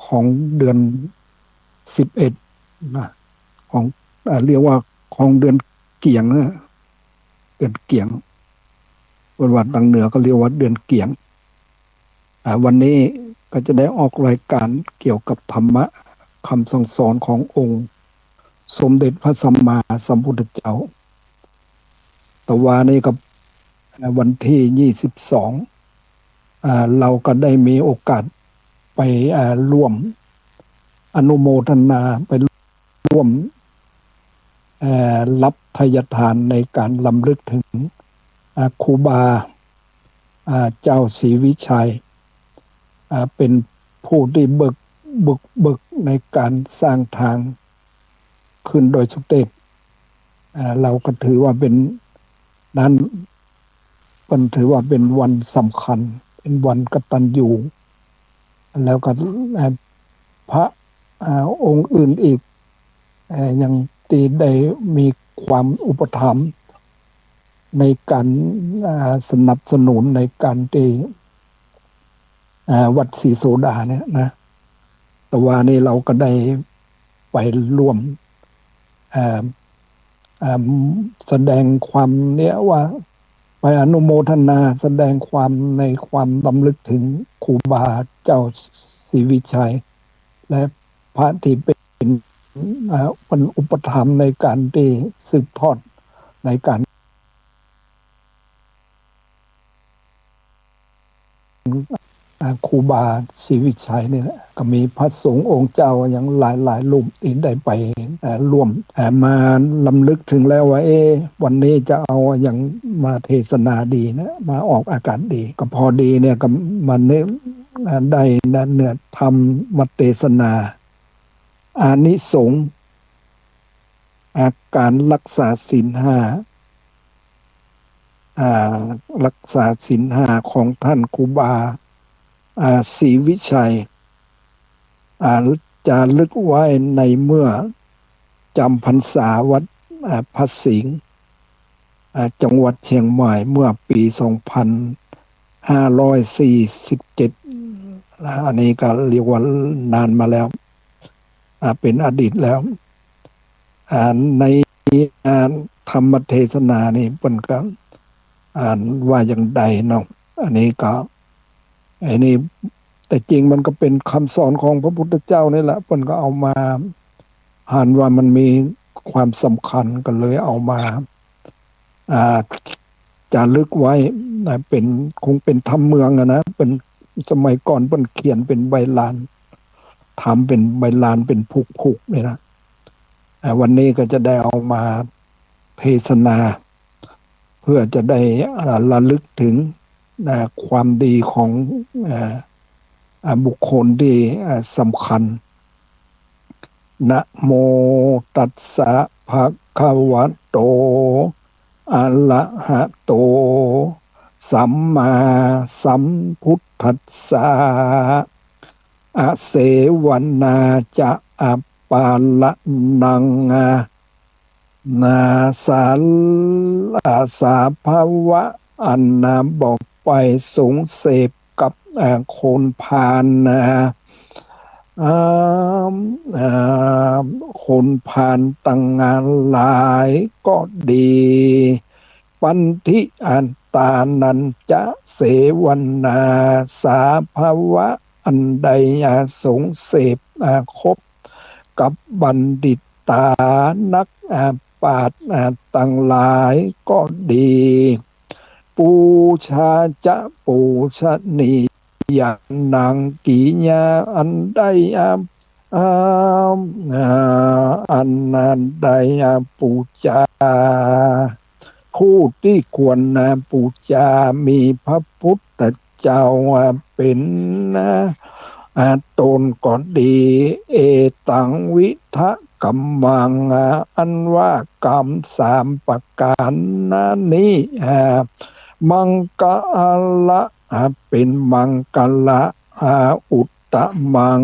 ของเดือน11นะของเรียกว่าของเดือนเกียงนะเดือนเกียงวันทางเหนือก็เรียกว่าเดือนเกียงวันนี้ก็จะได้ออกรายการเกี่ยวกับธรรมะคำสั่งสอนขององค์สมเด็จพระสัมมาสัมพุทธเจ้าแต่ว่านี่ก็วันที่22เราก็ได้มีโอกาสไปร่วมอนุโมทนาไปร่วมรับทายทานในการรำลึกถึงครูบาเจ้าศรีวิชัยเป็นผู้ที่บึกในการสร้างทางขึ้นโดยสมเด็จเราก็ถือว่าเป็นนั้นเป็นถือว่าเป็นวันสำคัญเป็นวันกตัญญูแล้วก็พระองค์อื่นอีกยังตีได้มีความอุปถัมภ์ในการสนับสนุนในการที่วัดศรีโสดาเนี่ยนะแต่ว่านี่เราก็ได้ไปร่วมแสดงความเนี่ยว่าไปอนุโมทนาแสดงความในความรำลึกถึงครูบาเจ้าศรีวิชัยและพระที่เป็นอุปถัมภ์ในการที่สืบทอดในการครูบาศรีวิชัยเนี่ยก็มีพระสงฆ์องค์เจ้าอย่างหลายรูปที่ได้ไปร่วมมาลำลึกถึงแล้วว่าวันนี้จะเอาอย่างมาเทศนาดีนะมาออกอากาศดีก็พอดีเนี่ยก็มันได้เนื้อธรรมมาเทศนาอานิสงส์การรักษาศีลห้ารักษาศีลห้าของท่านครูบาศรีวิชัยจารึกไว้ในเมื่อจำพรรษาวัดพระสิงห์จังหวัดเชียงใหม่เมื่อปี2547อันนี้ก็เรียกว่านานมาแล้วเป็นอดีตแล้วในธรรมเทศนานี่เพิ่นก็อ่านว่าอย่างใดเนาะอันนี้ก็อันนี้แต่จริงมันก็เป็นคำสอนของพระพุทธเจ้านี่แหละเพิ่นก็เอามาอ่านว่ามันมีความสำคัญก็เลยเอามาจารึกไว้เป็นคงเป็นธรรมเมืองนะเป็นสมัยก่อนเพิ่นเขียนเป็นใบลานทำเป็นใบลานเป็นพุกๆเนี่ยนะวันนี้ก็จะได้เอามาเทศนาเพื่อจะได้ระลึกถึงความดีของบุคคลที่สำคัญนะโมตัสสะภะคะวะโตอะระหะโตสัมมาสัมพุทธัสสะอะเสวนาจะอะปาละนังนาสาลาสาภาวะอันนาบอกไปสงเสพกับคนพาลคนพาลตั้งงานหลายก็ดีปันทิอันตานันจะเสวนาสาภาวะอันใดสงเสพคบกับบัณฑิตตานักปราชญ์ตั้งหลายก็ดีปูชาจะปูชนีอย่างนางกิญาอันใดอันนั้นใดปูจาผู้ที่ควรปูจามีพระพุทธเจ้าเป็นตนก็ดีเอตังวิทะกัมมังอันว่ากรรม3ประการนี้มังกะละเป็นมังกะละอุตตะมัง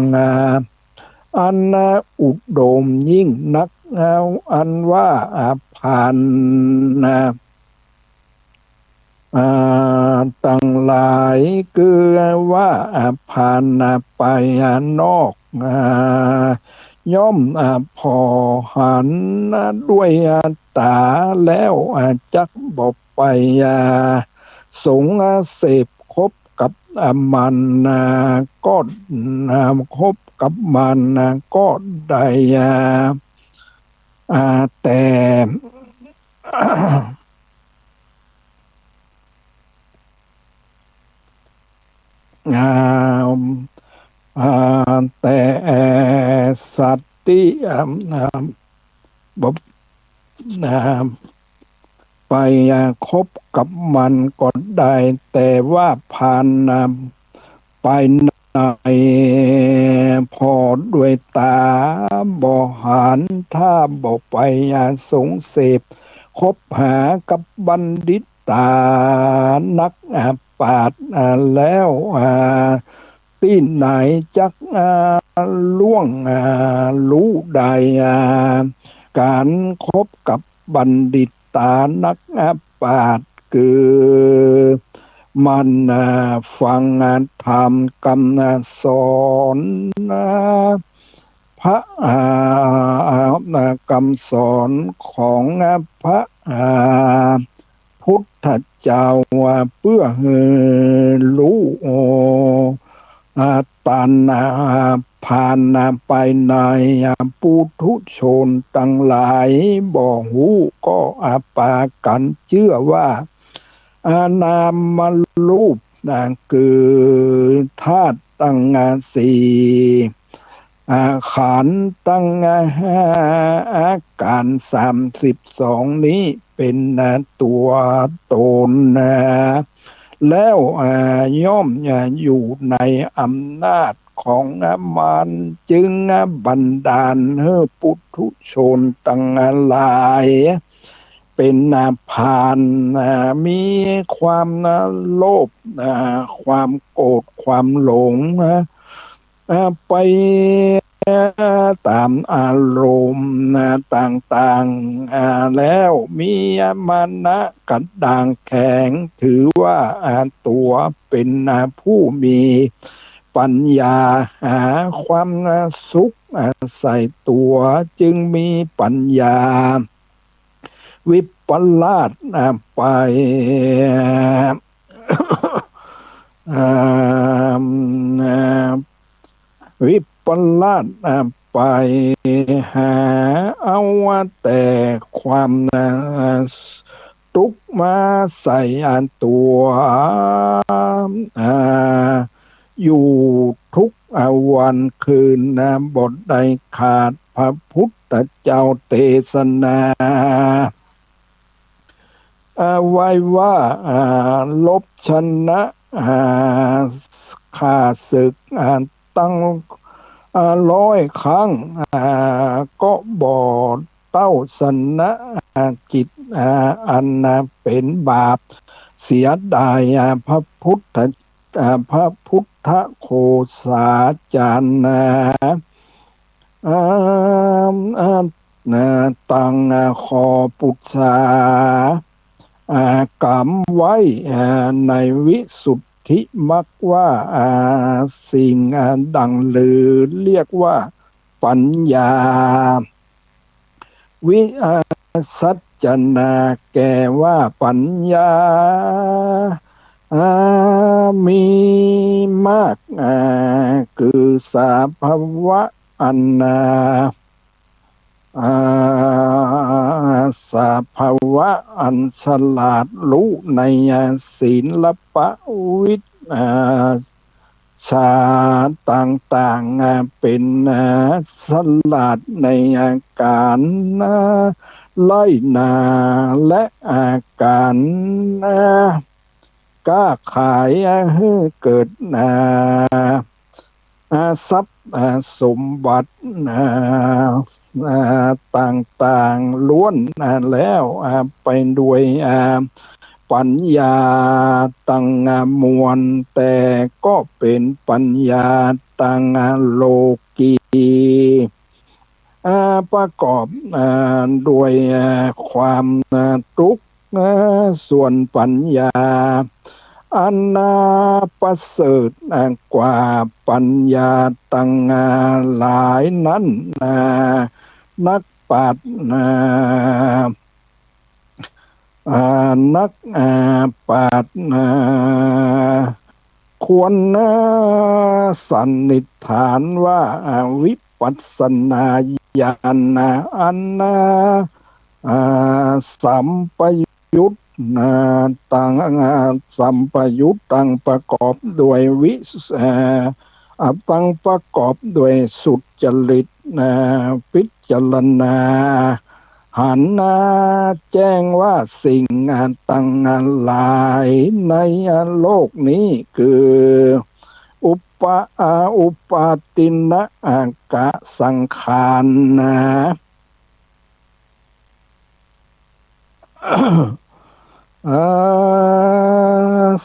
อันอุดมยิ่งนักอันว่าผ่านตั้งหลายคือว่าผ่านไปนอก อ่าย่อมพอหันด้วยตาแล้วจักบอกไปสงเสพคบกับมันก็คบกับมันก็ได้แต่ อ่าอ่าแต่สัตว์ที่บบอ่าไปคบกับมันก็ได้แต่ว่าผ่านไปในพอด้วยตาบ่หันถ้าบ่ไปสงเสพคบหากับบัณฑิตตานักปราชญ์แล้วที่ไหนจักล่วงรู้ใดการคบกับบัณฑิตตานักปราชญ์คือมันฟังธรรมกำสอนพระคำสอนของพระพุทธเจ้าเพื่อให้รู้ตันผ่านไปในปุถุชนตั้งหลายบ่หูก็ปากันเชื่อว่านามรูปคือธาตุตั้งสี่ขันธ์ตั้งอาการ32นี้เป็นตัวตนแล้วย่อมอยู่ในอำนาจของมันจึงบันดาลให้ปุถุชนตั้งหลายเป็นพานมีความโลภความโกรธความหลงไปตามอารมณ์ต่างๆแล้วมีมานะกัดด่างแข็งถือว่าตัวเป็นผู้มีปัญญาหาความสุขใส่ตัวจึงมีปัญญาวิปลาสไปวิปลาสไปหาเอาแต่ความทุกข์มาใส่ตัวอยู่ทุกวันคืนบทใดขาดพระพุทธเจ้าเทศนาไว้ว่าลบชนะข้าศึกตั้ง100 ครั้งก็บ่เต้าสนะจิตอันเป็นบาปเสียดายพระพุทธโฆษาจารย์ตังคอปุษากำไว้ในวิสุทธิมรรคว่าสิ่งดังลือเรียกว่าปัญญาวิสัจนาแก่ว่าปัญญามีมากคือสภาวะอันสภาวะอันฉลาดรู้ในศีลปวิทชาต่างๆเป็นฉลาดในอาการไล่นาและอาการกล้าขายให้เกิดทรัพย์สมบัติต่างๆล้วนแล้วไปด้วยปัญญาตั้งมวลแต่ก็เป็นปัญญาตั้งโลกีประกอบด้วยความทุกข์ส่วนปัญญา อันนาประเสริฐกว่าปัญญาตั้งหลายนั้นนักปราชญ์นักปราชญ์ควรสันนิษฐานว่าวิปัสสนาญาณอันอ่สัมปยุตตังสัมปยุตตังประกอบด้วยตังประกอบด้วยสุจริตพิจารณาหันแจ้งว่าสิ่งต่างหลายในโลกนี้คืออุปอุปาตินะกะสังขาร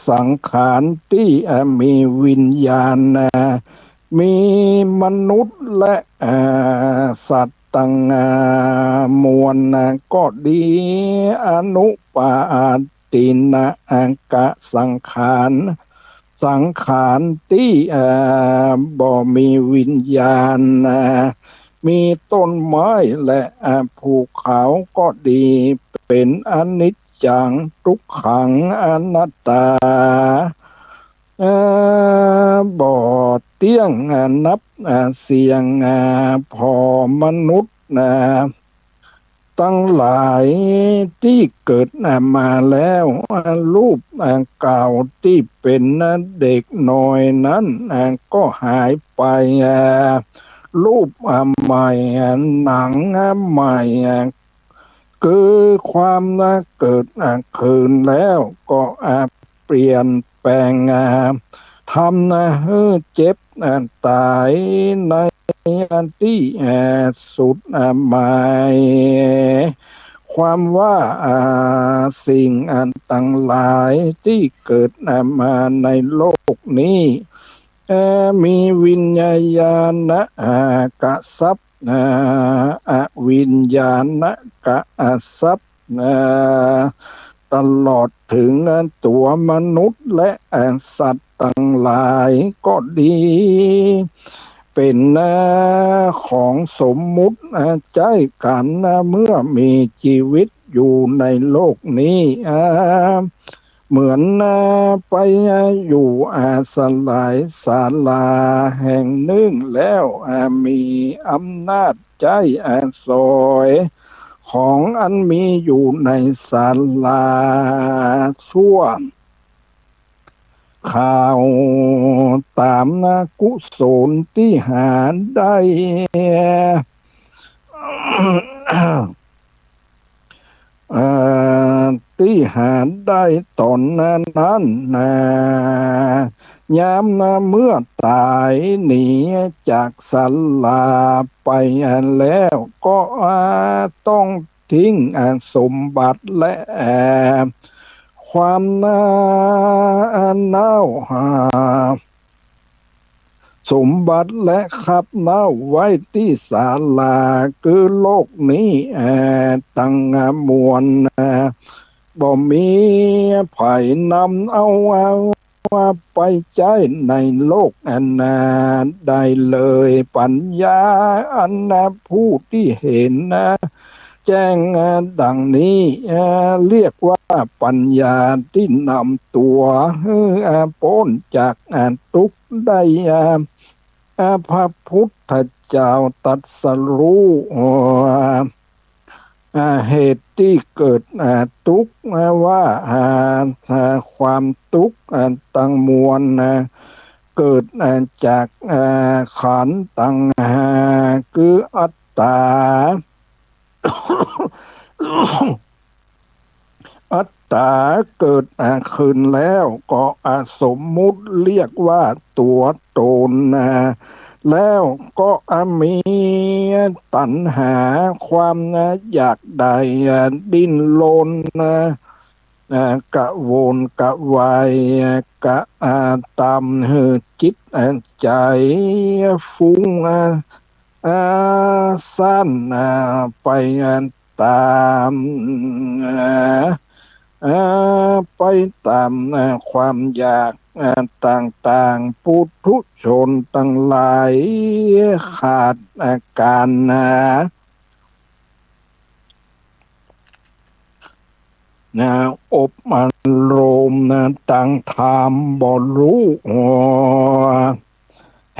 สังขารที่มีวิญญาณมีมนุษย์และสัตว์ต่างมวลก็ดีอนุปาตินะกะสังขารสังขารที่บ่มีวิญญาณมีต้นไม้และภูเขาก็ดีเป็นอนิจจังทุกขังอนัตตาบ่เตี้ยงนับเสียงพอมนุษย์ตั้งหลายที่เกิดมาแล้วรูปเก่าที่เป็นเด็กน้อยนั้นก็หายไปรูปใหม่หนังใหม่คือความเกิดคืนแล้วก็เปลี่ยนแปลงทำให้เจ็บตายในที่สุดหมายความว่าสิ่งต่างหลายที่เกิดมาในโลกนี้มีวิญญาณกะสัพอวิญญาณกะสัพตลอดถึงตัวมนุษย์และสัตว์ต่างหลายก็ดีเป็นของสมมุติใจกันเมื่อมีชีวิตอยู่ในโลกนี้เหมือนไปอยู่สลายศาลาแห่งหนึ่งแล้วมีอำนาจใจสอยของอันมีอยู่ในศาลาชั่วข่าวตามกุศลที่หาได้ที่หาได้ตอนนั้นยามเมื่อตายหนีจากศาลาไปแล้วก็ต้องทิ้งสมบัติและความเน่าหาสมบัติและขับเน่าไว้ที่ศาลาคือโลกนี้ตั้งมวลบ่มีไผนำเอาว่าไปใจในโลกได้เลยปัญญาอันผู้ที่เห็นแจ้งดังนี้เรียกว่าปัญญาที่นำตัวพ้นจากทุกข์ได้พระพุทธเจ้าตรัสรู้เหตุที่เกิดทุกข์ว่าความทุกข์ตั้งมวลเกิดจากขันธ์ตั้งคืออัตตาอัตตาเกิดขึ้นแล้วก็สมมุติเรียกว่าตัวตนแล้วก็มีตัณหาความอยากได้ดิ้นรนกะวนกะวายกะตามจิตใจฟุ้งสั้นไปตาม ไปตามความอยากต่างๆปุถุชนตั้งหลายขาดการนะอบรมต่างธรรมบ่รู้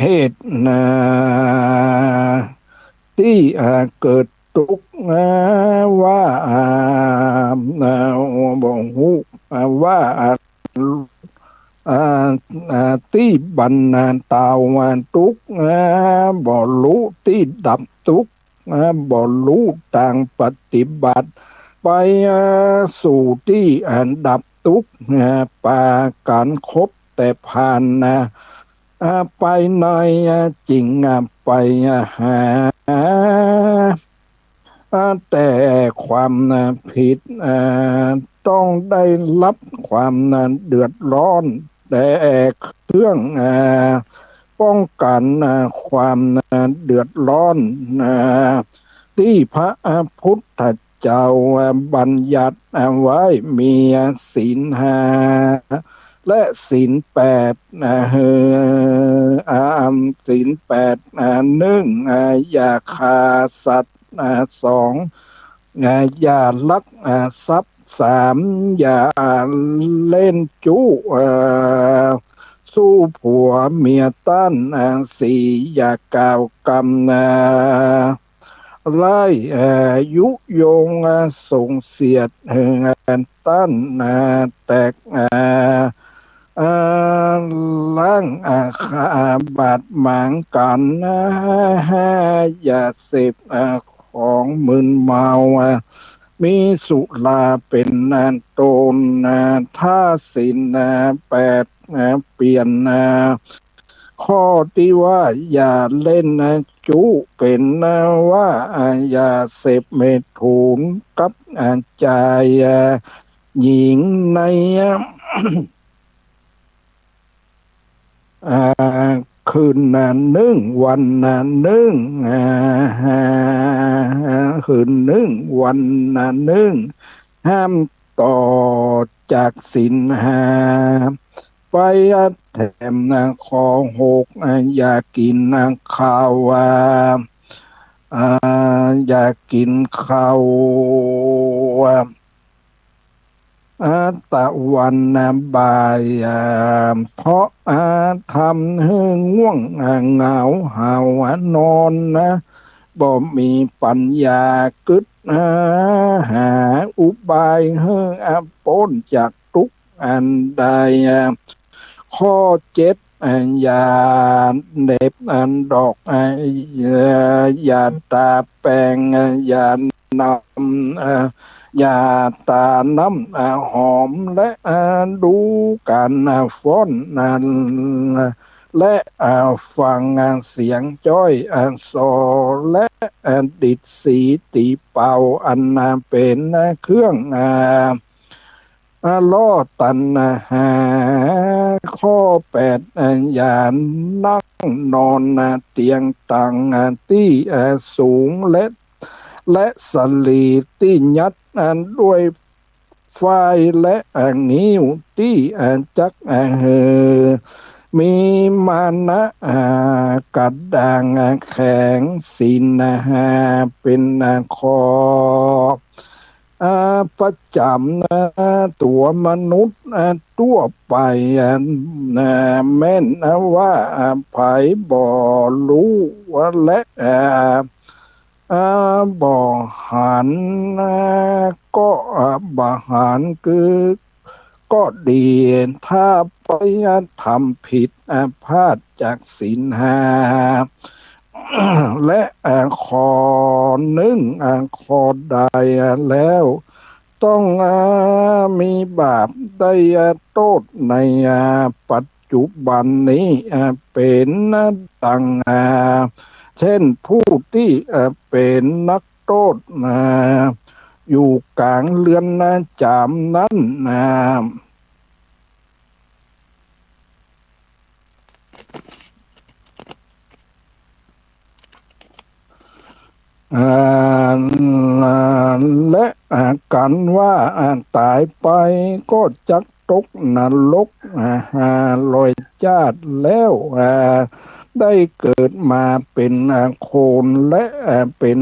เหตุที่เกิดทุกข์ว่าบ่ฮู้ว่าอ่าที่บรรณาเตาทุกข์บ่รู้ที่ดับทุกข์บ่รู้ต่างปฏิบัติไปสู่ที่ดับทุกข์ปาการครบแต่ผ่านไปในจริงไปหาแต่ความผิดต้องได้รับความเดือดร้อนแต่เครื่องป้องกันความเดือดร้อนที่พระพุทธเจ้าบัญญัติไว้มีศีลห้าและศีลแปดศีลแปดหนึ่งอย่าฆ่าสัตว์สองอย่าลักทรัพย์สามอย่าเล่นจู้สู้ผัวเมียตั้นสี่อย่ากล่าวกรรมไล่ยุยงส่งเสียดตั้นแตกล้างขาบาดหมางกันอย่าเสพของมึนเมามีสุราเป็นตนท่าศีลแปดเปลี่ยนข้อที่ว่าอย่าเล่นจุเป็นว่าอย่าเสพเมถุนกับใจหญิงในคืนหนึ่งวันหนึ่งคืนหนึ่งวันหนึ่งห้ามต่อจากศีลห้าไปแถมคอหกอย่ากินข้าวอย่ากินข้าวตะวันบ่ายเพราะทำให้ง่วงเหงาหานอนบ่มีปัญญากึศหาอุบายให้พ้นจากทุกข์อันใดข้อเจ็ดอย่าเหน็บดอกอย่าตาแปลงอย่านำอย่าตาน้ำหอมและดูการฟ้อนและฟังเสียงจ้อยโซและดิดสีตีเป่าอันเป็นเครื่องล่อตันหาข้อแปดอย่านั่งนอนเตียงต่างที่สูงและสลีที่ยัดด้วยไฟและงิ้วที่จักมีมานะกัดด่างแข็งสินเป็นคอประจำตัวมนุษย์ตัวไปแม่นว่าไผบ่รู้ว่าและบ่หันก็บ่หันคือก็ดีถ้าไปทำผิดพลาดจากศีลห้าและข้อหนึ่งข้อใดแล้วต้องมีบาปได้โทษในปัจจุบันนี้เป็นดังเช่นผู้ที่เป็นนักโทษอยู่กลางเรือนจำนั้นและ กันว่าตายไปก็จักตกนรกลอยชาติแล้วได้เกิดมาเป็นโคนและเป็น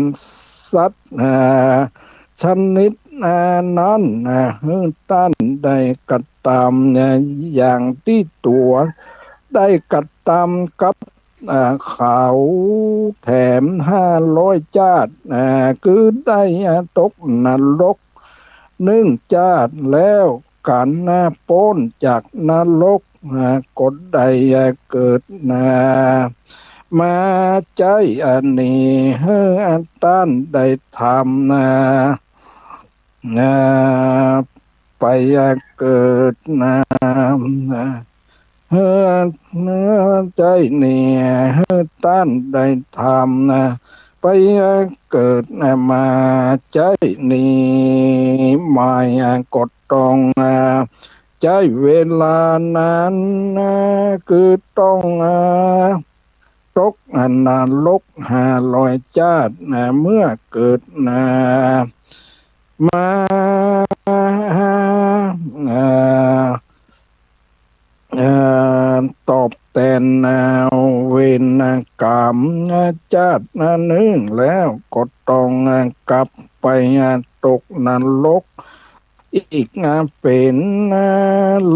สัตว์ชนิดนั้นตั้นได้กระทำอย่างที่ตัวได้กระทำกับเขาแถม500 ชาติคือได้ตกนรก1 ชาติแล้วกันพ้นจากนรกกดได้เกิดมาใจอันนี้อันต้านได้ทำไปเกิดเฮือใจเนี่ยต้านได้ทำไปเกิดมาใจนี้ไม่กดตรงใจเวลานั้นคือต้องตกนรก500 ชาติเมื่อเกิดมาตอบแทนเวรกรรมชาติหนึ่งแล้วก็ต้องกลับไปตกนรกอีกเป็น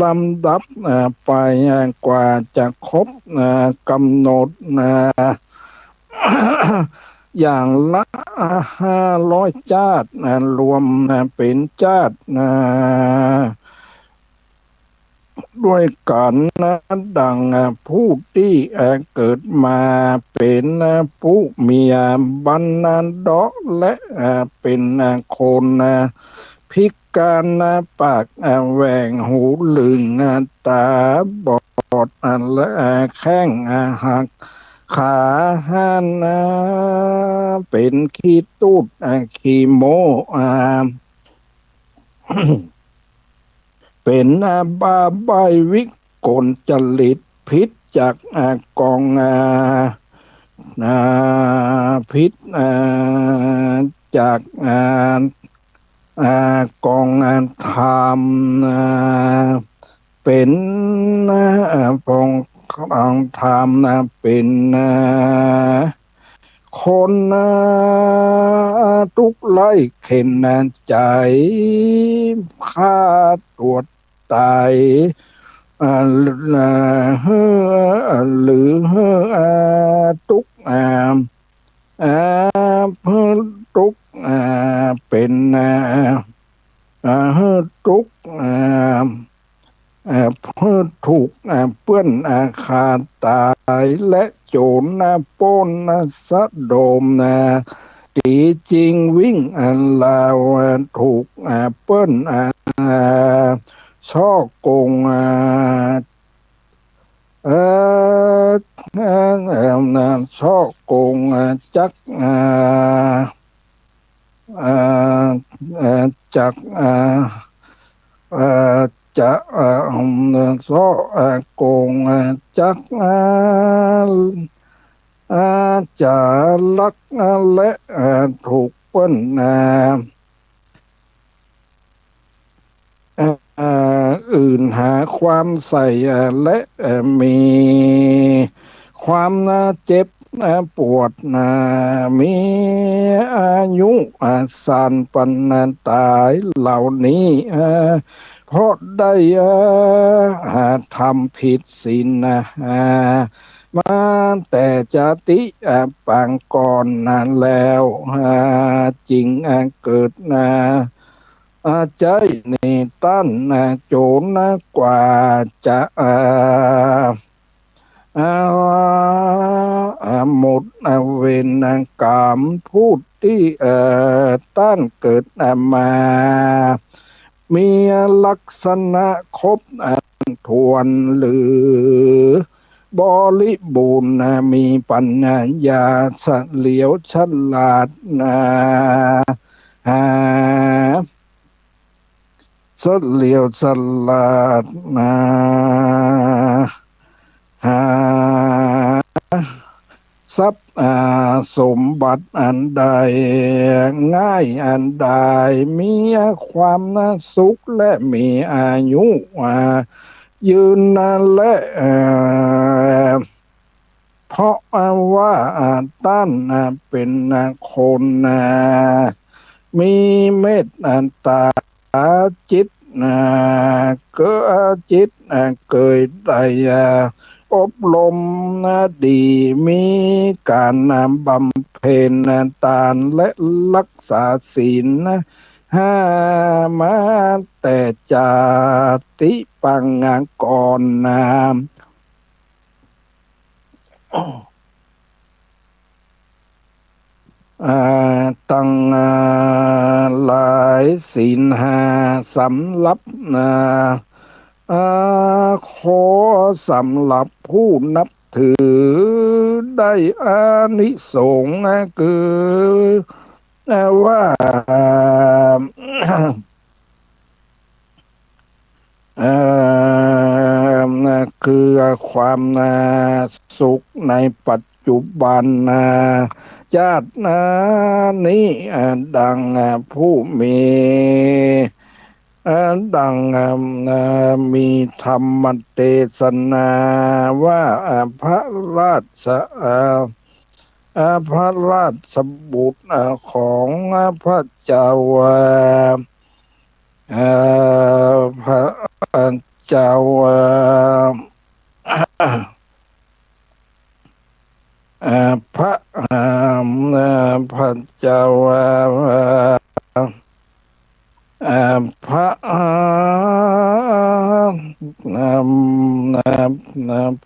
ลำดับไปกว่าจะครบกำหนดอย่างละ500 ชาติรวมเป็นชาติด้วยกันดังผู้ที่เกิดมาเป็นผู้มีบรรดาและเป็นคนพิการปากแหว่งหูลึงตาบอดและแข้งหักขาหันเป็นขี้ตูดขี้โมเป็นบาใบวิกลจริตพิษจากกองพิษจากกองธรรมเป็นกองธรรมเป็นคนทุกข์ไร้เข็นใจฆ่าตัวตายหรือทุกข์เพื่อทุกข์เป็นทุกข์เพื่อถูกเปื้อนขาดตายและโจรปล้นสะโดมตีจริงวิ่งลาวถูกเปิ้นช่อโกงช่อโกงจักจักจะช่อโกงจักจะลักและถูกเปิ้นอื่นหาความใส่และมีความเจ็บปวดมีอายุสันปันตายเหล่านี้เพราะได้ทำผิดศีลมาแต่จะติปางก่อนนานแล้วจริงเกิดใจนี่ตั้นโจรกว่าจะหมดเวรกรรมพูดที่ตั้นเกิดมามีลักษณะครบทวนหรือบริบูรณ์มีปัญญาเฉลียวฉลาดเฉลียวฉลาด ทรัพย์สมบัติอันใดง่ายอันใดมีความน่าสุขและมีอายุยืนนานและเพราะว่าต้านเป็นคนมีเมตตาจิตเกิดจิตเกิดได้อบรมดีมีการบำเพ็ญทานและรักษาศีลห้ามาแต่จาติปังก่อนตั้งหลายศีลห้าสำหรับอ่ขอสำหรับผู้นับถือได้อานิสงส์คือว่าเอ่คือความสุขในปัจจุบันชาตินี้ดังผู้มีดังมีธรรมเทศนาว่าพระราชพระราชบุตรของพระเจ้าพระเจ้าพระพระเจ้าพระ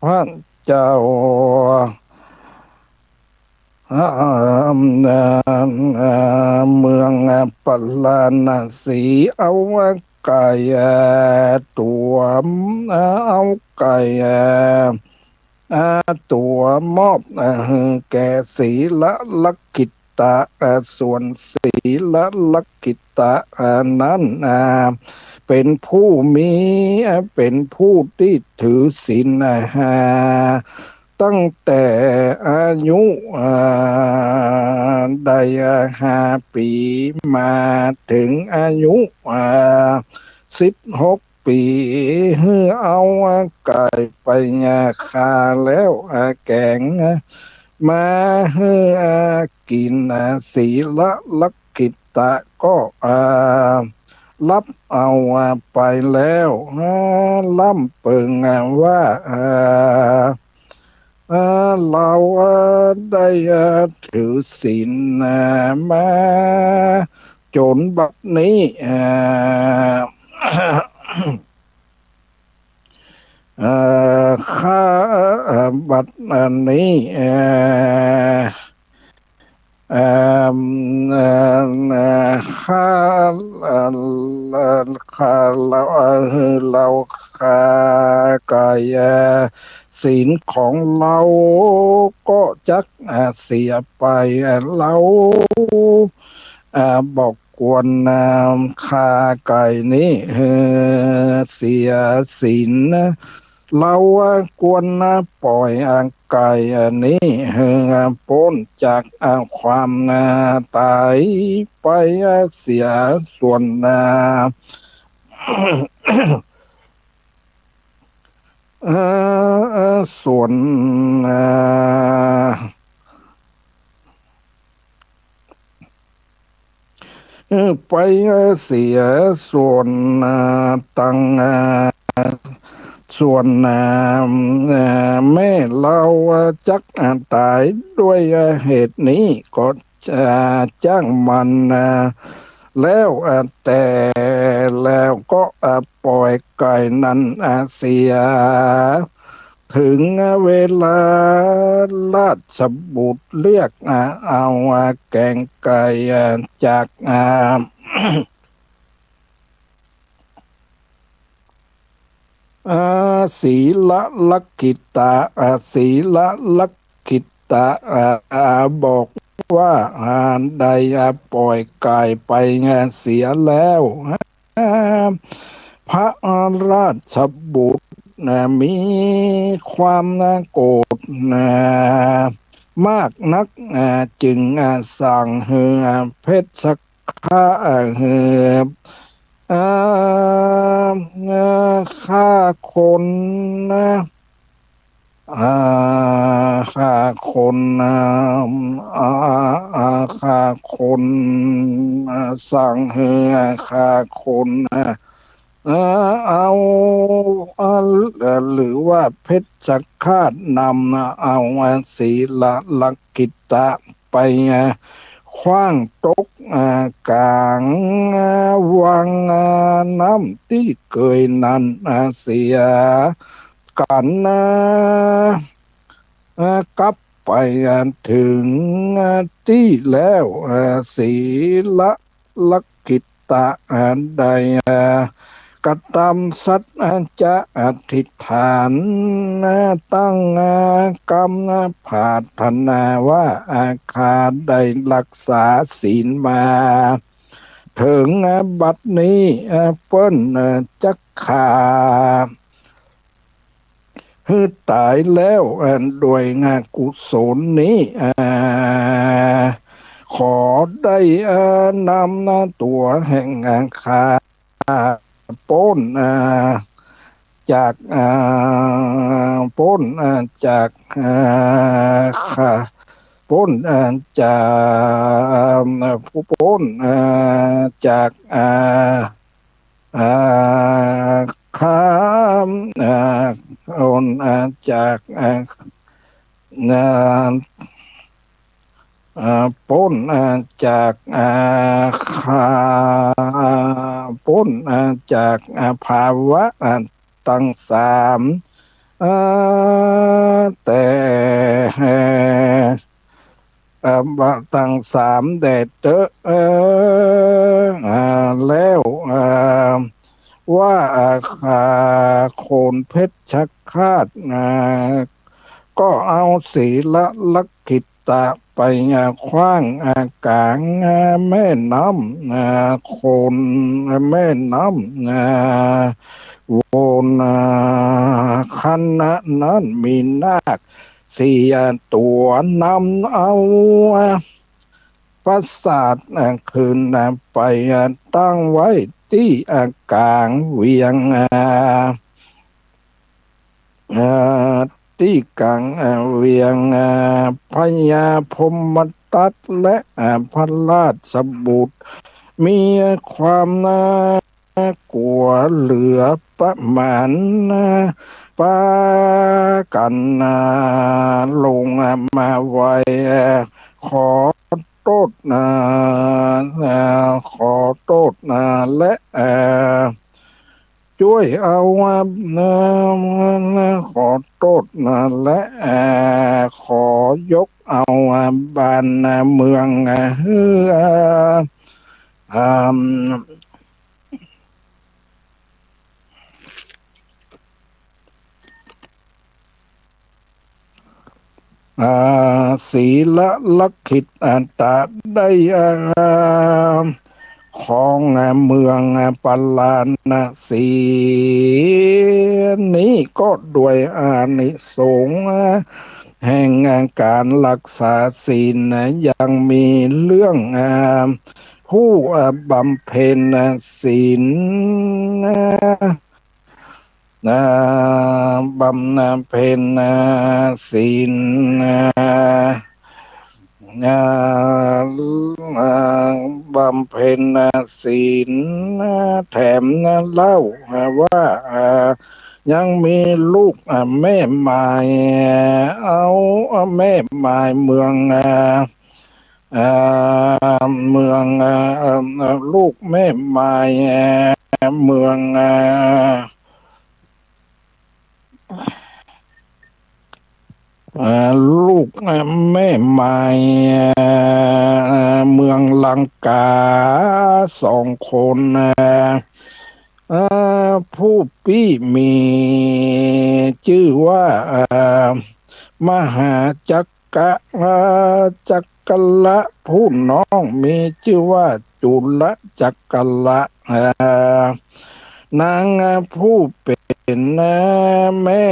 พระเจ้าเมืองปัลลานาสีเอาไก่ตัวเอาไก่ตัวมอบแก่ศีลลักขิตะส่วนศีลลักขิตะนั้นเป็นผู้มีเป็นผู้ที่ถือศีลตั้งแต่อายุได้5 ปีมาถึงอายุ16 ปีเอาไก่ไปคาแล้วแกงมากินศีลลักขิตะก็รับเอาไปแล้วล่ำเปิงว่าเราได้ถือศีลมาจนบัดนี้ข้าบัดนี้ข้าเราข้ากายศีลของเราก็จักเสียไปเราบอกกวนข้าไก่นี้เสียศีลเรากวนปล่อยไก่นี้พ้นจากความตายไปเสียส่วนส่วนไปเสียส่วนตังส่วนแม่เราจักตายด้วยเหตุนี้ก็จะจ้างมันแล้วแต่แล้วก็ปล่อยไก่นั้นเสียถึงเวลาราชบุตรเรียกเอาแกงไก่จากศีลลักขิตะศีลลักขิตะบอกว่าได้ปล่อยไก่ไปเสียแล้วพระราชบุตรมีความโกรธ มากนักจึงสั่งเฮือเพชรสักข้าเฮืออ่าฆ่าคนนะอ่าฆ่าคนอ่าฆ่าคนสั่งเฮือฆ่าคนเอาหรือว่าเพชรฆาตนำเอาศีลลักกิตะไปขว้างตกกลางวังน้ำที่เคยนั้นเสียกันกลับไปถึงที่แล้วศีลลักกิตะใดกระทำสัตว์จะอธิษฐานตั้งกรรมผาธนาว่าอาคาได้รักษาศีลมาถึงบัดนี้เปิ้นจะขาฮือตายแล้วด้วยงานกุศลนี้ขอได้นำตัวแห่งขาป้นจากป้นจากค่ะป้นจากผู้ป้นจากอ่าข้ามโอนจากงานป้นจากขาป้นจากภาวะตั้งสามอ่าแต่ตั้งสามแดดแล้วว่าโคนเพชรชักคาดก็เอาศีละลักขิตะไปขว้างกลางแม่น้ำโคนแม่น้ำโวนคณะนั้นมีนาค4ตัวนำเอาปราสาทคืนไปตั้งไว้ที่กลางเวียงที่กลางเวียงพญาพมตัดและพระราชบุตรมีความกลัวเหลือประมาณปากันลงมาไว้ขอโทษขอโทษและช่วยเอาขอโทษและขอยกเอาบ้านเมืองเฮืออ่าศีละลักขิตตาได้ของเมืองปาลานสีนี้ก็ด้วยอานิสงส์แห่งการรักษาศีลยังมีเรื่องผู้บำเพ็ญศีลบำเพ็ญศีลบำเพ็ญศีลแถมเล่าว่ายังมีลูกแม่ไม้เอาแม่ไม้เมืองเมืองลูกแม่ไม้เมืองลูกแม่ไม้เมืองลังกา2 คนผู้พี่มีชื่อว่ามหาจักกะจักกละผู้น้องมีชื่อว่าจุลจักกละนางผู้เป็นแม่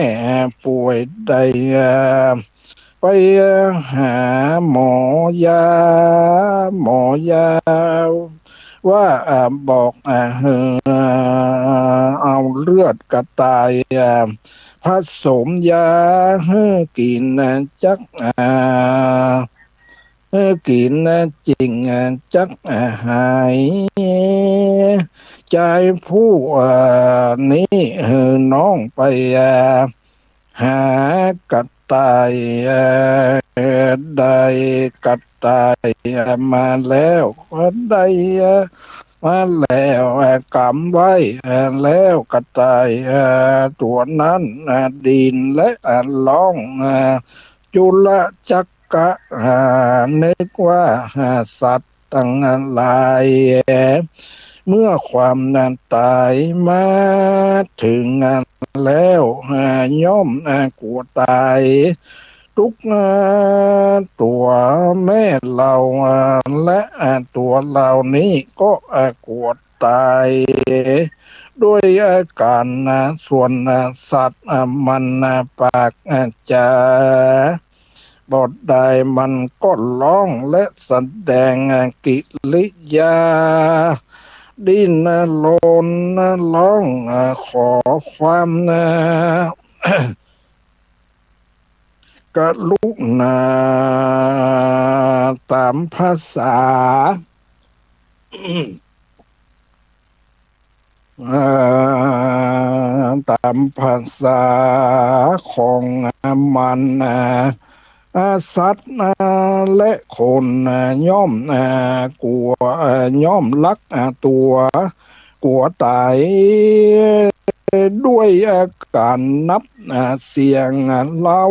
ป่วยใด ไปหาหมอยาหมอยาว่าบอกเอาเลือดกระต่ายผสมยาให้กินจักกินจริงจักหายใจผู้นี้น้องไปหากระต่ายได้กระต่ายมาแล้วได้มาแล้วกำไว้แล้วกระต่ายตัวนั้นดินและร้องจุลจักกะนึกว่าสัตว์ตั้งหลายเมื่อความนั้นตายมาถึงแล้วย่อมกลัวตายทุกตัวแม่เราและตัวเรานี้ก็กลัวตายด้วยอาการส่วนสัตว์มันปากจะบทใดมันก็ร้องและแสดงกิริยาดิ้นรนร้องขอความกรุณาตามภาษาตามภาษาของมันสัตว์และคนย่อมกลัวย่อมลักตัวกลัวตายด้วยการนับเสียงเรา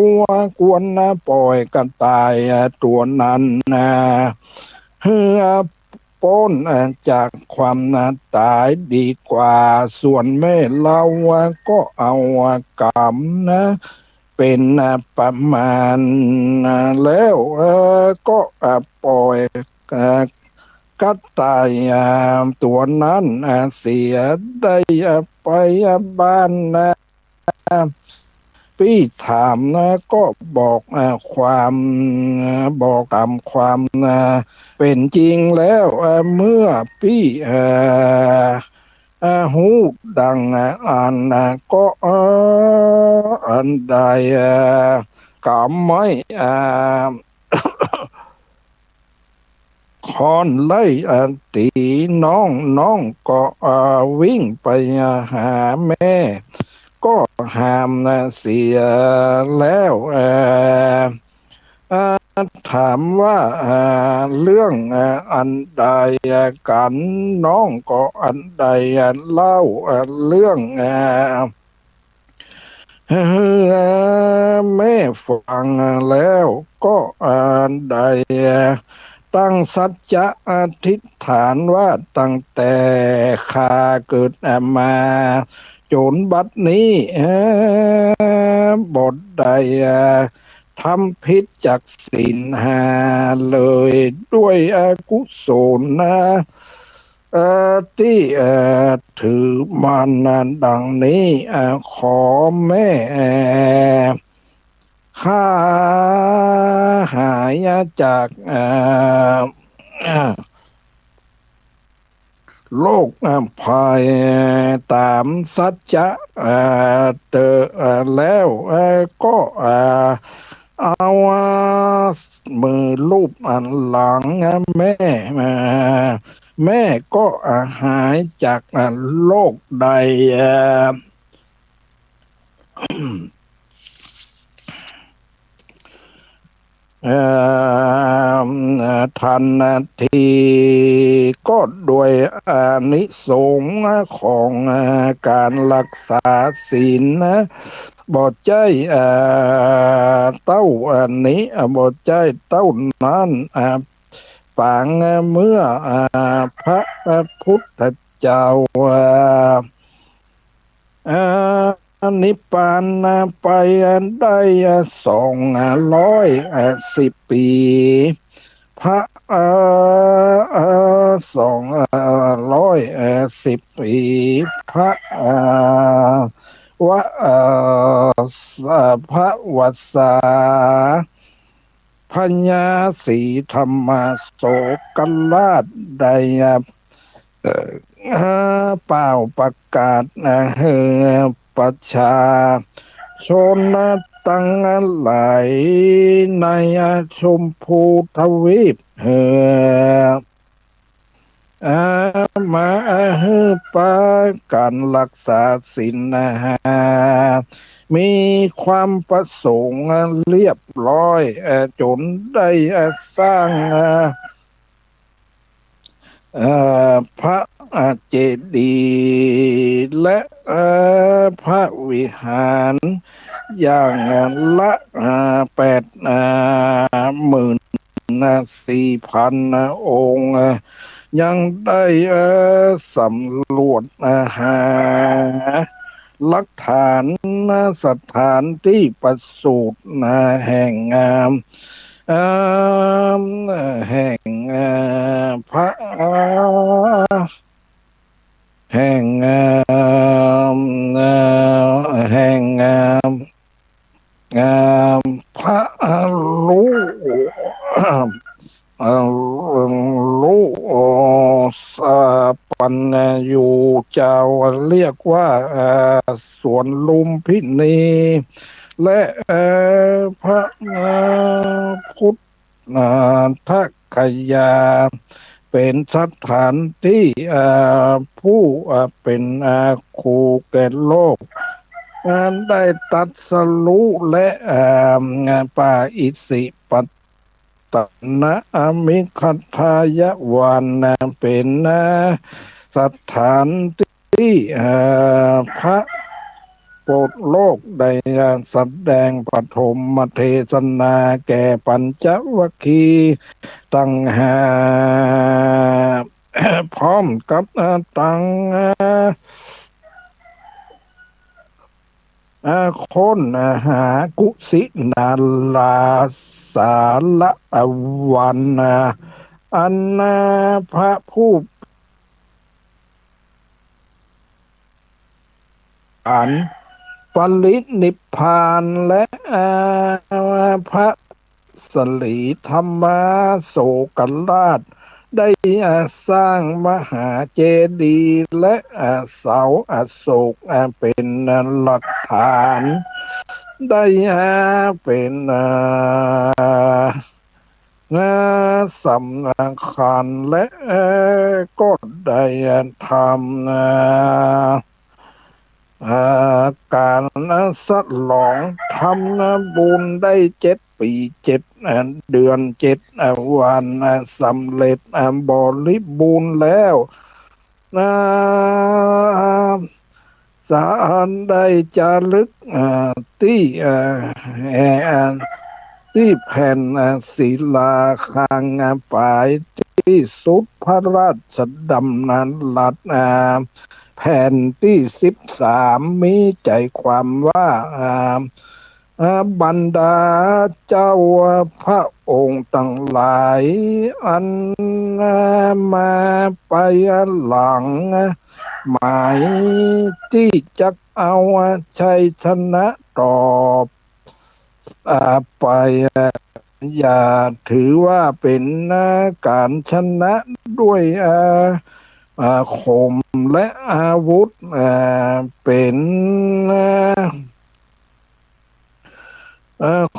กวนปล่อยกันตายตัวนั้นเฮือพ้นจากความตายดีกว่าส่วนแม่เราก็เอากรรมเป็นประมาณแล้วก็ปล่อยก็ตายตัวนั้นเสียได้ไปบ้านพี่ถามก็บอกความบอกตามความเป็นจริงแล้วเมื่อพี่หูดังอ่านก็อันใดก็ไม่คอนไล่ตีน้องน้องก็วิ่งไปหาแม่ก็ห้ามเสียแล้วถามว่าเรื่องอันใดกันน้องก็อันใดเล่าเรื่องแม่ฟังแล้วก็อันใดตั้งสัจจะอธิษฐานว่าตั้งแต่ข้าเกิดมาจนบัดนี้บทใดทำผิดจากศีลห้าเลยด้วยอกุศลที่ถือมันดังนี้ขอแม่ข้าหายจากโลกภัยตามสัจจะเตอแล้วก็เอามือลูบอันหลังแม่แม่ก็หายจากโลกใดทันทีก็ด้วยอานิสงส์ของการรักษาศีลบ่ใจเต้าอันนี้บ่ใจเต้านั้นปางเมื่อพระพุทธเจ้านิพพานไปได้210 ปีพระ210 ปีพระวะพระวัสสา พญาศรีธรรมโศกราชได้เอ่เป่าประกาศประชาชนตั้งหลายในชมพูทวีปอามาปาการรักษาศีลมีความประสงค์เรียบร้อยจนได้สร้างพระเจดีย์และพระวิหารอย่างละ84,000องค์ยังได้สำรวจหาหลักฐานสถานที่ประสูติแห่งงามเอ่แห่งพระแห่งแห่งพระรู้รู้สปันอยู่เจ้าเรียกว่าสวนลุมพินีและพระพุทธทักขยาเป็นสถานที่ผู้เป็นครูแก่โลกได้ตรัสรู้และปาอิสิปตนะมิคัทายวันเป็นสถานที่พระโปรดโลกได้แสดงปฐมเทศนาแก่ปัญจวัคคีย์ตั้งหาพร้อมกับตั้งค้นหากุสินาราสารวันอันพระผู้อันปรินิพพานและพระสลีธรรมโศกราชได้สร้างมหาเจดีย์และเสาอโศกเป็นหลักฐานได้เป็นสำคัญและก็ได้ทำการสลองทำบุญได้7 ปี7 เดือน 7 วันสำเร็จบริบูรณ์แล้วนะสารได้จารึกที่ที่แผ่นศิลาคางปลายที่สุดพระราชดำนันรัตแผ่นที่13มีใจความว่าบรรดาเจ้าพระองค์ตั้งหลายอันมาไปหลังหมายที่จะเอาชัยชนะต่อไปอย่าถือว่าเป็นการชนะด้วยคมและอาวุธเป็น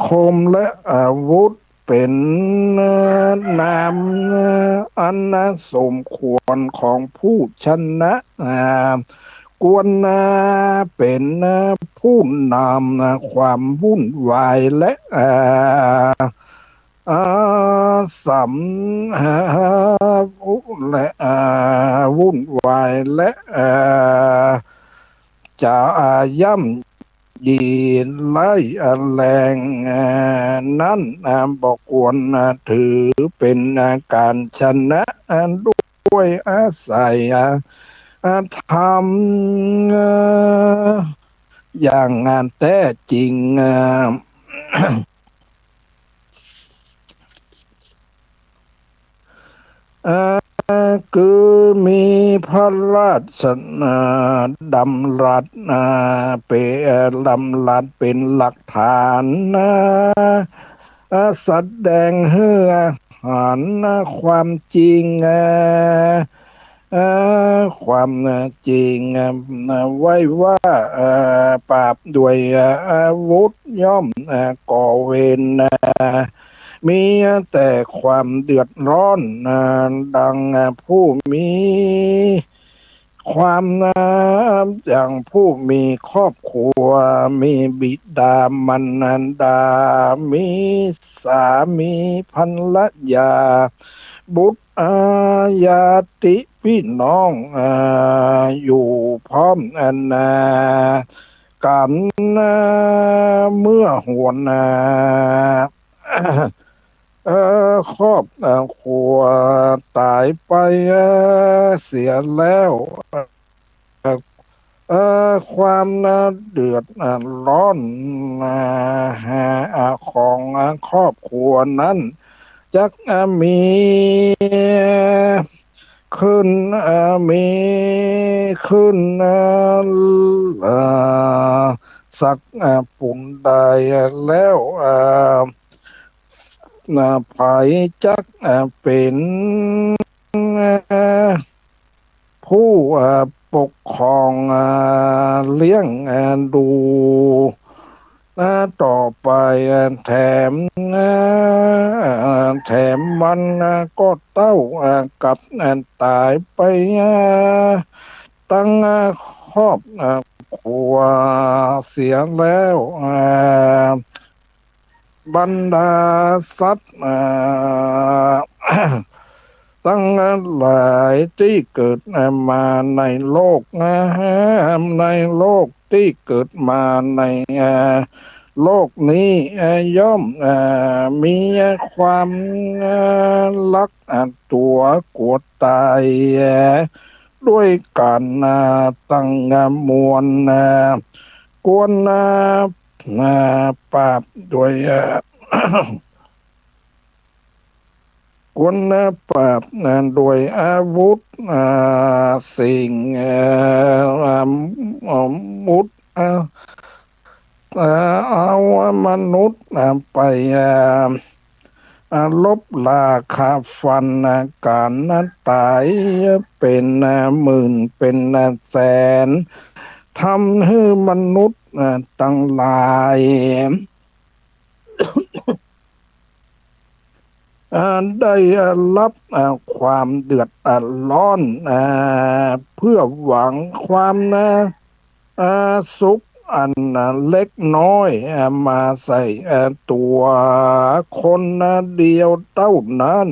คมและอาวุธเป็นนามอันสมควรของผู้ชนะกวนเป็นผู้นำความวุ่นวายและสัมและวุ่นวายและจะย่ำยีไล่แรงนั้นบอกควรถือเป็นการชนะด้วยอาศัยทำอย่างงานแท้จริงคือมีพระราชดำรัสเป็นดำรัสเป็นหลักฐาน แสดงให้หันความจริงความจริงไว้ว่าปราบด้วยอาวุธย่อมก่อเวรมีแต่ความเดือดร้อนดังผู้มีความอย่างผู้มีครอบครัวมีบิดามารดามีสามีภรรยาบุตรญาติพี่น้องอยู่พร้อมกันเมื่อหวนครอบครัวตายไปเสียแล้วความเดือดร้อนของครอบครัวนั้นจักมีขึ้นมีขึ้นเอ่สักปุ่นใดแล้วภัยจักเป็นผู้ปกครองเลี้ยงดูต่อไปแถมแถมมันก็เต้ากับตายไปตั้งครอบครัวเสียแล้วบรรดาสัตว์ตั้งหลายที่เกิดมาในโลกในโลกที่เกิดมาในโลกนี้ย่อมมีความรักตัวกลัวตายด้วยการตั้งมวลกวนปราบด้วยกวนปราบโดยอาวุธสิ่งมุดเอามนุษย์ไปลบราคาฟันการตายเป็นหมื่นเป็นแสนทำให้มนุษย์ตั้งหลายได้รับความเดือดร้อนเพื่อหวังความสุขอันเล็กน้อยมาใส่ตัวคนเดียวเท่านั้น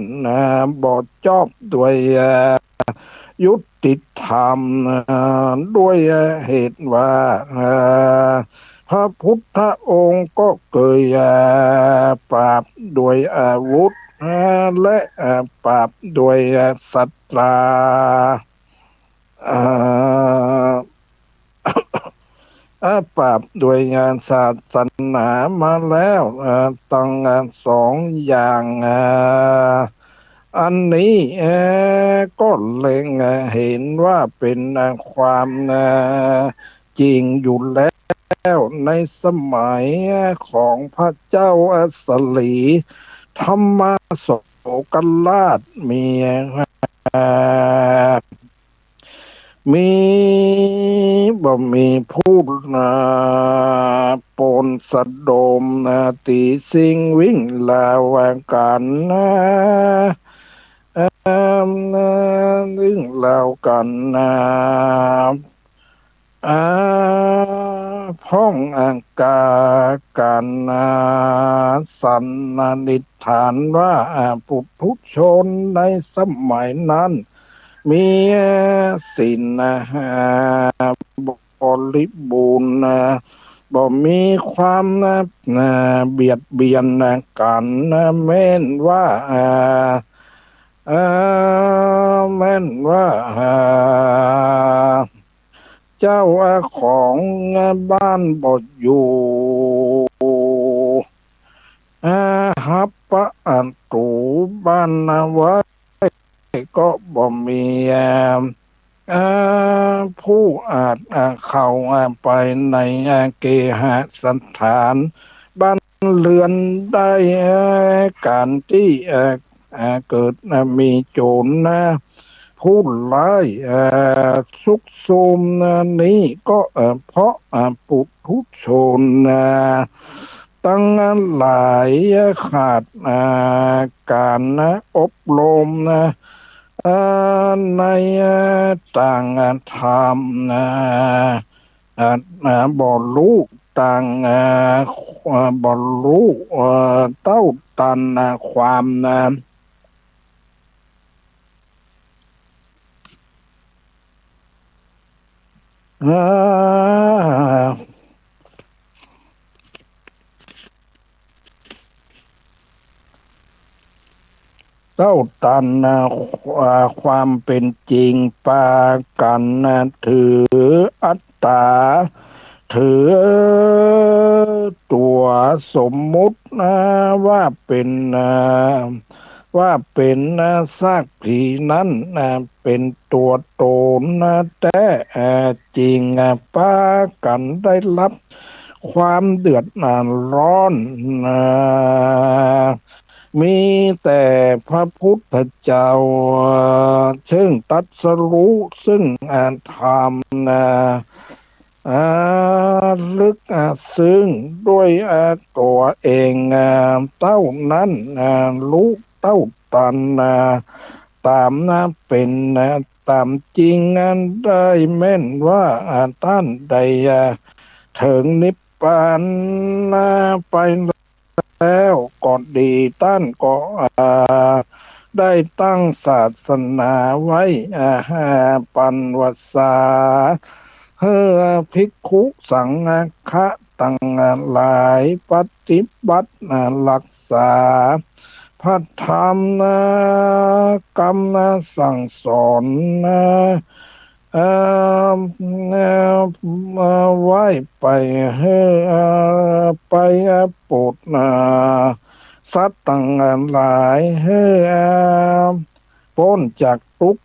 บ่ชอบด้วยยุติธรรมด้วยเหตุว่าพระพุทธองค์ก็เคยปราบด้วยอาวุธและปราบด้วยศรัทธาปราบด้วยงานศาสนามาแล้วตั้งสองอย่างอันนี้ก็เล็งเห็นว่าเป็นความจริงอยู่แล้วในสมัยของพระเจ้าอัสลีธรรมโสกราชมีมีบ่มีผู้ปนสะดมตีสิงวิ่งลาวกันวิ่งลาวกันพ้องอังกาการสันนิษฐานว่าปุถุชนในสมัยนั้นมีศีลบริบูรณ์บ่มีความเบียดเบียนกันแม้นว่าแม้นว่าเจ้าของบ้านบ่อยู่ฮับปะอันตูบ้านไว้ก็บ่มีผู้อาจเข้าไปในเกหสถานบ้าน เรือนได้การที่เกิดมีโจรผู้ร้ายซุกซมนี้ก็เพราะปุถุชนตั้งหลายขาดการอบรมในต่างธรรมบ่รู้ต่างบ่รู้เต้าตันความอ่า เต้าตันความเป็นจริงปากันถืออัตตาถือตัวสมมุติว่าเป็นซากผีนั้นเป็นตัวตนแต่จริงป้ากันได้รับความเดือดร้อนมีแต่พระพุทธเจ้าซึ่งตรัสรู้ซึ่งธรรมอ่ลึกซึ้งด้วยตัวเองเต้านั้นรู้เต้าตันตามเป็นตามจริงได้แม่นว่าท่านใดถึงนิพพานไปแล้วก่อนดีท่านก็ได้ตั้งศาสนาไว้ปันวัสสาเฮือภิกขุสังฆะตั้งหลายปฏิบัติรักษาพระธรรมกรรมสั่งสอนเอ่อไว้ไปให้ไปโปรดสัตว์ต่างหลายให้พ้นจากทุกข์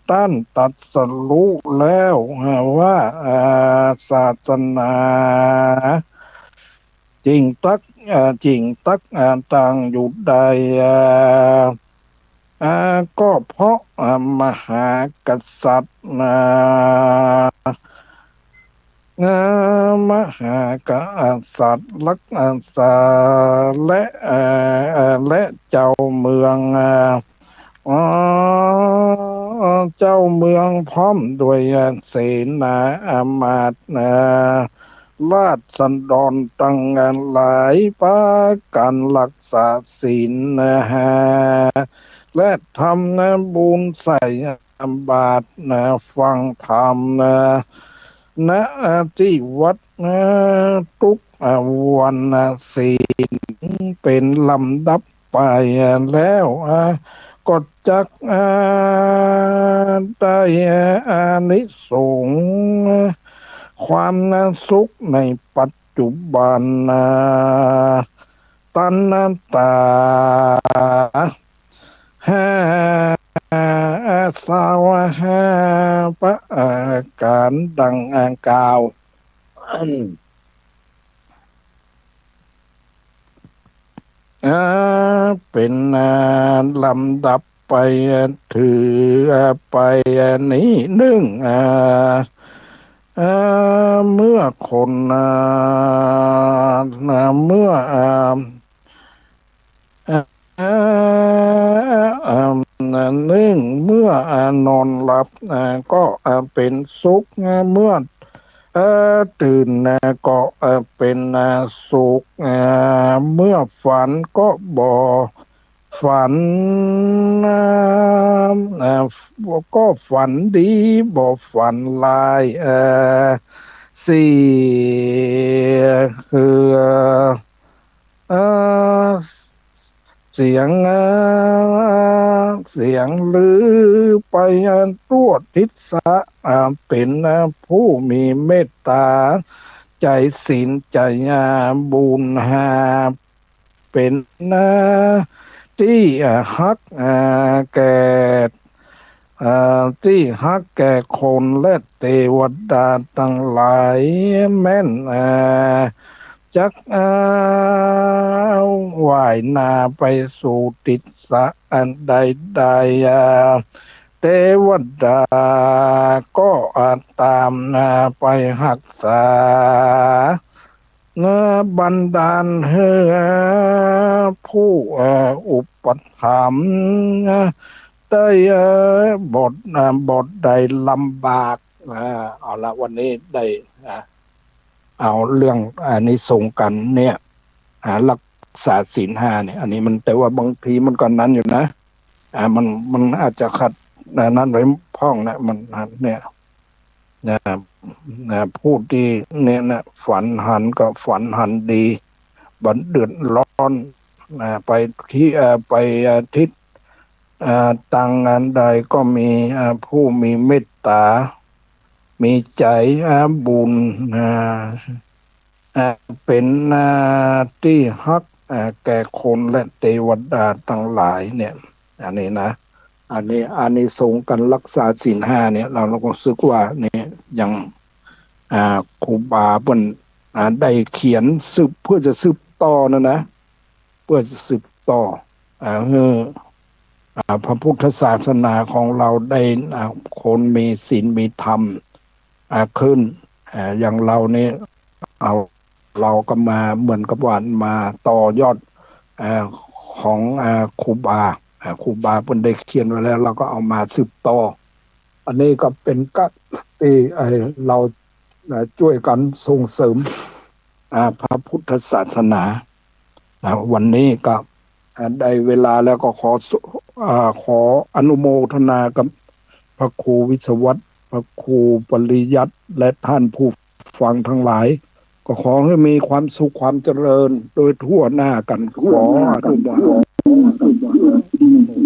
ต้านตัดสรู้แล้วว่าศาสนาจริงตักจริงตักต่างอยู่ใดก็เพราะมหากษัตริย์มหากษัตริย์ลักษาและและเจ้าเมืองอ๋อเจ้าเมืองพร้อมด้วยเสนาอามาตย์ราชสันดรตั้งงานหลายปาการรักษาศีลและทำบุญใส่บาตรฟังธรรมณที่วัดทุกวันศีลเป็นลำดับไปแล้วก็จักได้อานิสงส์ความสุขในปัจจุบันตันตาห้าสาวห้าประการดังกล่าวเป็นลำดับไปถือไปนี้หนึ่งเมื่อคนเมื่อหนึ่งเมื่อนอนหลับก็เป็นสุขเมื่อตื่นก็เป็นสุขเมื่อฝันก็บ่ฝันก็ฝันดีบ่ฝันลายสี่คือเอ่อเสียงเสียงลือไปตัวทิศะเป็นผู้มีเมตตาใจศีลใจบุญเป็นที่ฮักแก่ที่ฮักแก่คนและเทวดาทั้งหลายแม่น จักว่ายนาไปสู่ติดสะอันใดใดเทวดาก็อาจตามไปหักษาบันดาลให้ผู้อุปถัมภ์ได้บทใดลำบากเอาละวันนี้ได้เอาเรื่องอันนี้ส่งส์กันเนี่ยรักษาศีลห้าเนี่ยอันนี้มันแต่ว่าบางทีมันก็นั้นอยู่นะมันอาจจะขัดนั้นไว้พ้องนะมันเนี่ยนะผู้ที่เนี่ยนะฝันหันก็ฝันหันดีบันเดือดร้อนไปที่ไปทิศต่างงานใดก็มีผู้มีเมตตา มีใจบุญเป็นที่ฮักแก่คนและเทวดาทั้งหลายเนี่ยอันนี้นะอันนี้สงส์กันรักษาศีลห้าเนี่ยเราก็รู้สึกว่าเนี่ยยังครูบาเพิ่นได้เขียนสืบเพื่อจะสืบต่อนะเพื่อจะสืบต่อเพื่อพระพุทธศาสนาของเราได้คนมีศีลมีธรรมขึ้นอย่างเราเนี่ยเอาเราก็มาเหมือนกับว่ามาต่อยอดของครูบาครูบาเพิ่นได้เขียนไว้แล้วเราก็เอามาสืบต่ออันนี้ก็เป็นก็ที่เราช่วยกันส่งเสริมพระพุทธศาสนาวันนี้ก็ได้เวลาแล้วก็ขออนุโมทนากับพระครูวิศวัตรพระครูปริยัติและท่านผู้ฟังทั้งหลายก็ขอให้มีความสุขความเจริญโดยทั่วหน้ากันขออนุโมทนา